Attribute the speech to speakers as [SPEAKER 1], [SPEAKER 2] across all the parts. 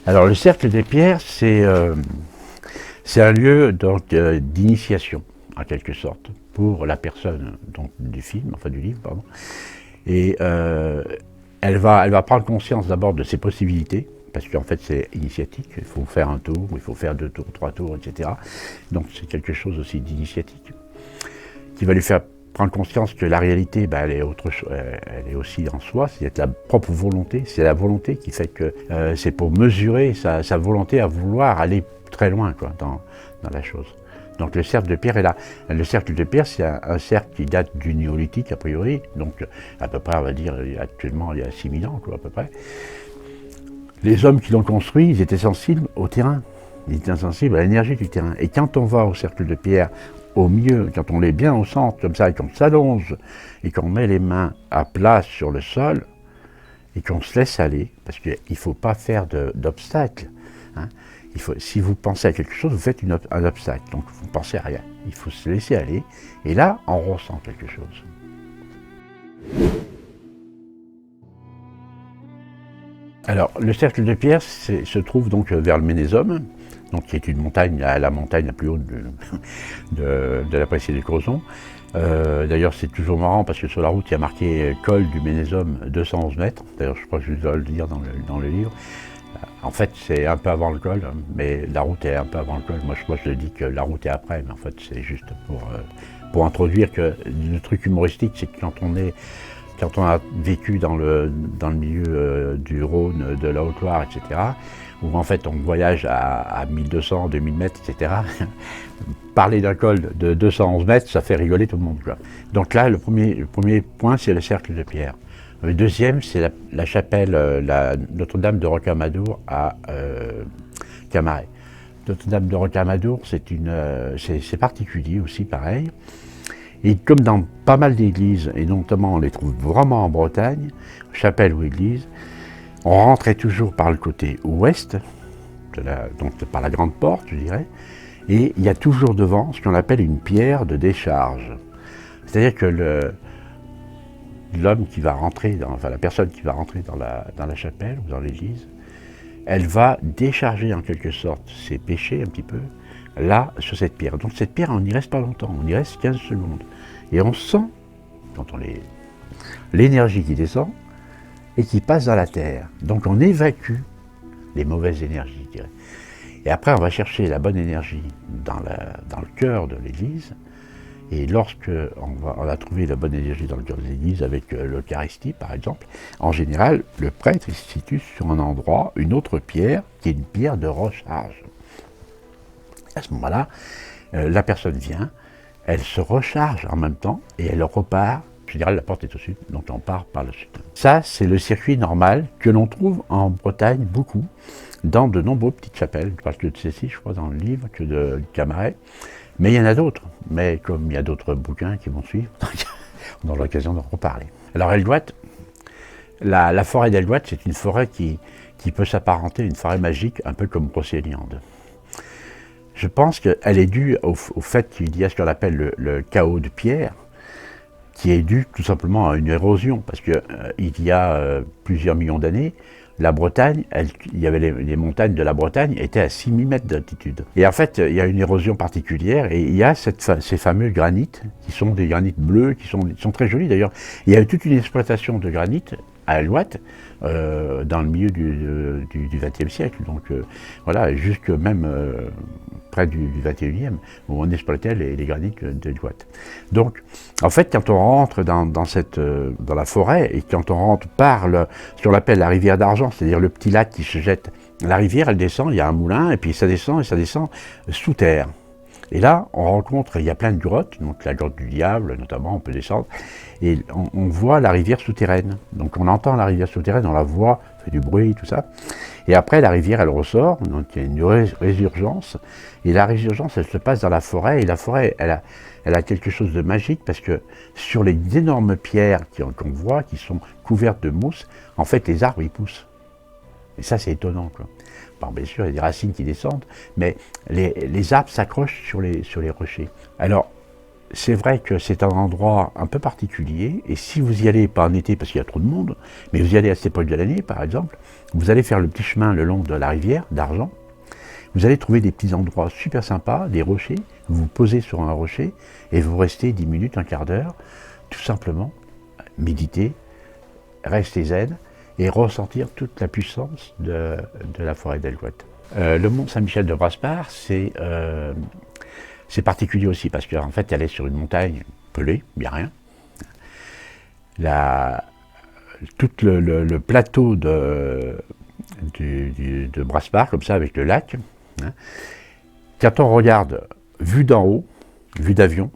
[SPEAKER 1] Alors le cercle des pierres, c'est un lieu d'initiation, en quelque sorte, pour la personne donc, du film, enfin du livre, pardon. Et elle va prendre conscience d'abord de ses possibilités, parce qu'en fait c'est initiatique, il faut faire un tour, il faut faire 2 tours, 3 tours, etc. Donc c'est quelque chose aussi d'initiatique, qui va lui faire prendre conscience que la réalité, elle est aussi en soi, c'est la propre volonté, c'est la volonté qui fait que c'est pour mesurer sa volonté à vouloir aller très loin quoi, dans la chose. Donc le cercle de pierre est là. Le cercle de pierre, c'est un cercle qui date du néolithique a priori, donc à peu près, on va dire, actuellement il y a 6000 ans, quoi, à peu près. Les hommes qui l'ont construit, ils étaient sensibles au terrain, ils étaient sensibles à l'énergie du terrain. Et quand on va au cercle de pierre, au milieu, quand on est bien au centre, comme ça, et qu'on s'allonge, et qu'on met les mains à plat sur le sol, et qu'on se laisse aller, parce qu'il ne faut pas faire d'obstacle. Hein. Si vous pensez à quelque chose, vous faites un obstacle, donc vous ne pensez à rien. Il faut se laisser aller, et là, on ressent quelque chose. Alors, le cercle de pierre se trouve donc vers le Ménésome, donc qui est une montagne, la montagne la plus haute de la Précie des Crozons. D'ailleurs, c'est toujours marrant parce que sur la route, il y a marqué col du Ménésome 211 mètres. D'ailleurs, je crois que je dois le dire dans le livre. En fait, c'est un peu avant le col, mais la route est un peu avant le col. Moi, je dis que la route est après, mais en fait, c'est juste pour introduire que le truc humoristique, c'est que quand on a vécu dans le milieu du Rhône, de la Haute-Loire, etc., où en fait on voyage à 1200, 2000 mètres, etc., parler d'un col de 211 mètres, ça fait rigoler tout le monde, quoi. Donc là, le premier point, c'est le cercle de pierre. Le deuxième, c'est la chapelle Notre-Dame de Rocamadour à Camaret. Notre-Dame de Rocamadour, c'est particulier aussi, pareil. Et comme dans pas mal d'églises, et notamment on les trouve vraiment en Bretagne, chapelle ou église, on rentrait toujours par le côté ouest, donc par la grande porte, je dirais, et il y a toujours devant ce qu'on appelle une pierre de décharge. C'est-à-dire que l'homme qui va rentrer, la personne qui va rentrer dans la chapelle ou dans l'église, elle va décharger en quelque sorte ses péchés un petit peu, là, sur cette pierre. Donc cette pierre, on n'y reste pas longtemps, on y reste 15 secondes. Et on sent, quand on l'énergie qui descend et qui passe dans la terre. Donc on évacue les mauvaises énergies, je dirais. Et après, on va chercher la bonne énergie dans le cœur de l'église. Et lorsque on a trouvé la bonne énergie dans le cœur de l'église avec l'Eucharistie, par exemple, en général, le prêtre il se situe sur un endroit, une autre pierre, qui est une pierre de recharge. À ce moment-là, la personne vient, elle se recharge en même temps et elle repart. En général, la porte est au sud, donc on part par le sud. Ça, c'est le circuit normal que l'on trouve en Bretagne beaucoup, dans de nombreuses petites chapelles. Je parle que de celle-ci, je crois, dans le livre, que de Camaret. Mais il y en a d'autres. Mais comme il y a d'autres bouquins qui vont suivre, on aura l'occasion d'en reparler. Alors, Eldouat, la forêt d'Eldouat, c'est une forêt qui peut s'apparenter à une forêt magique, un peu comme Brocéliande. Je pense qu'elle est due au fait qu'il y a ce qu'on appelle le chaos de pierre, qui est dû tout simplement à une érosion, parce qu'il y a plusieurs millions d'années, la Bretagne, il y avait les montagnes de la Bretagne étaient à 6000 mètres d'altitude. Et en fait, il y a une érosion particulière, et il y a ces fameux granites, qui sont des granites bleus, qui sont très jolis d'ailleurs. Il y a toute une exploitation de granit à Eldouat, dans le milieu du XXe siècle, donc voilà, jusque même près du XXIe, où on exploitait les granites d'Eldouat. Donc, en fait, quand on rentre dans la forêt, et quand on rentre par ce qu'on appelle la rivière d'argent, c'est-à-dire le petit lac qui se jette, la rivière, elle descend, il y a un moulin, et puis ça descend sous terre. Et là, il y a plein de grottes, donc la grotte du diable, notamment, on peut descendre, et on voit la rivière souterraine. Donc on entend la rivière souterraine, on la voit, ça fait du bruit, tout ça. Et après, la rivière, elle ressort, donc il y a une résurgence, et la résurgence, elle se passe dans la forêt, et la forêt, elle a quelque chose de magique, parce que sur les énormes pierres qu'on voit, qui sont couvertes de mousse, en fait, les arbres, ils poussent. Et ça, c'est étonnant, quoi. Bon, bien sûr, il y a des racines qui descendent, mais les arbres s'accrochent sur les rochers. Alors, c'est vrai que c'est un endroit un peu particulier, et si vous y allez, pas en été parce qu'il y a trop de monde, mais vous y allez à cette époque de l'année par exemple, vous allez faire le petit chemin le long de la rivière d'Argent, vous allez trouver des petits endroits super sympas, des rochers, vous vous posez sur un rocher et vous restez 10 minutes, un quart d'heure, tout simplement, méditer, rester zen et ressentir toute la puissance de la forêt d'Alouette. Le mont Saint-Michel de Brasparts, c'est particulier aussi parce qu'en fait, elle est sur une montagne pelée, il n'y a rien. Tout le plateau de Brasparts, comme ça, avec le lac, hein, quand on regarde vue d'en haut, vue d'avion,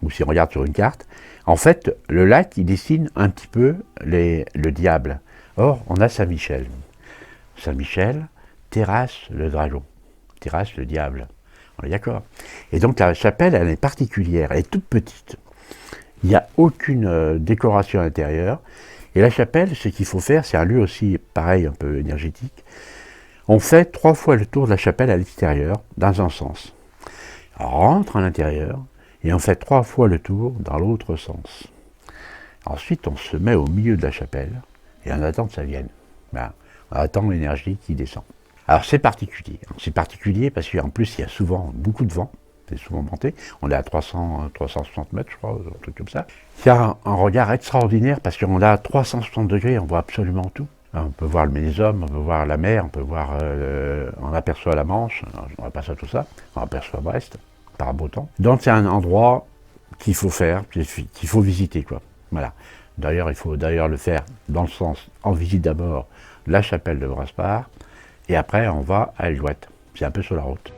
[SPEAKER 1] ou si on regarde sur une carte, en fait, le lac, il dessine un petit peu le diable. Or, on a Saint-Michel. Saint-Michel terrasse le dragon, terrasse le diable. On est d'accord. Et donc la chapelle, elle est particulière, elle est toute petite. Il n'y a aucune décoration intérieure. Et la chapelle, ce qu'il faut faire, c'est un lieu aussi pareil, un peu énergétique. On fait 3 fois le tour de la chapelle à l'extérieur, dans un sens. On rentre à l'intérieur et on fait 3 fois le tour dans l'autre sens. Ensuite, on se met au milieu de la chapelle et on attend que ça vienne. Ben, on attend l'énergie qui descend. Alors c'est particulier. C'est particulier parce qu'en plus, il y a souvent beaucoup de vent. C'est souvent monté. On est à 360 mètres, je crois, un truc comme ça. Il y a un regard extraordinaire parce qu'on est à 360 degrés, on voit absolument tout. On peut voir le Ménézum, on peut voir la mer, on peut voir, on aperçoit la Manche, on va passer à tout ça, on aperçoit Brest, par beau temps. Donc c'est un endroit qu'il faut faire, qu'il faut visiter, quoi. Voilà. D'ailleurs, il faut d'ailleurs le faire dans le sens, on visite d'abord la chapelle de Brasparts, et après on va à Alouette. C'est un peu sur la route.